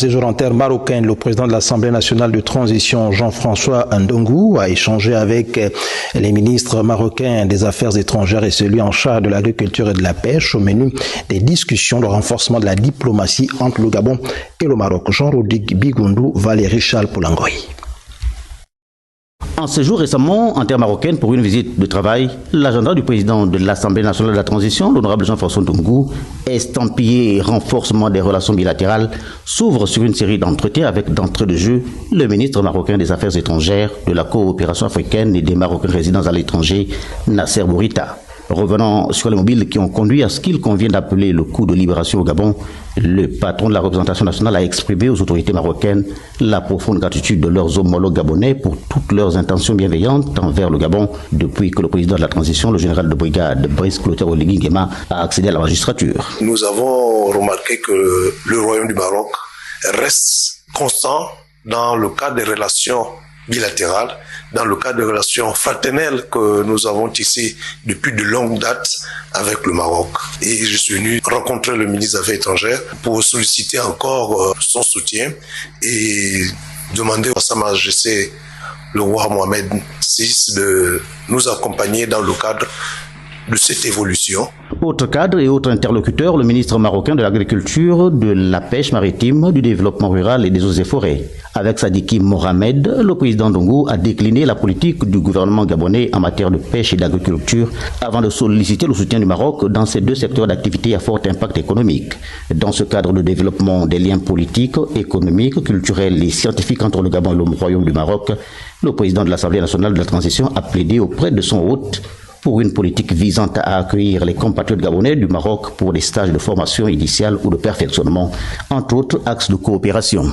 séjour en terre marocaine, le président de l'Assemblée nationale de transition, Jean-François Ndongou, a échangé avec les ministres marocains des Affaires étrangères et celui en charge de l'agriculture et de la pêche au menu des discussions de renforcement de la diplomatie entre le Gabon et le Maroc. Jean-Rodrigue Bigoundou, Valérie Charles Poulangoy. En séjour récemment en terre marocaine pour une visite de travail, l'agenda du président de l'Assemblée nationale de la transition, l'honorable Jean-François Ndongou, estampillé renforcement des relations bilatérales, s'ouvre sur une série d'entretiens avec d'entrée de jeu le ministre marocain des Affaires étrangères, de la coopération africaine et des Marocains résidents à l'étranger, Nasser Bourita. Revenant sur les mobiles qui ont conduit à ce qu'il convient d'appeler le coup de libération au Gabon, le patron de la représentation nationale a exprimé aux autorités marocaines la profonde gratitude de leurs homologues gabonais pour toutes leurs intentions bienveillantes envers le Gabon depuis que le président de la transition, le général de brigade Brice Clotaire Oligui Nguema, a accédé à la magistrature. Nous avons remarqué que le Royaume du Maroc reste constant dans le cadre des relations bilatérales, dans le cadre de relations fraternelles que nous avons tissées depuis de longues dates avec le Maroc. Et je suis venu rencontrer le ministre des Affaires étrangères pour solliciter encore son soutien et demander à Sa Majesté le roi Mohamed VI de nous accompagner dans le cadre de cette évolution. Autre cadre et autre interlocuteur, le ministre marocain de l'Agriculture, de la Pêche maritime, du Développement rural et des eaux et forêts. Avec Sadiki Mohamed, le président Ndongou a décliné la politique du gouvernement gabonais en matière de pêche et d'agriculture avant de solliciter le soutien du Maroc dans ces deux secteurs d'activité à fort impact économique. Dans ce cadre de développement des liens politiques, économiques, culturels et scientifiques entre le Gabon et le Royaume du Maroc, le président de l'Assemblée nationale de la transition a plaidé auprès de son hôte pour une politique visant à accueillir les compatriotes gabonais du Maroc pour des stages de formation initiale ou de perfectionnement, entre autres axes de coopération.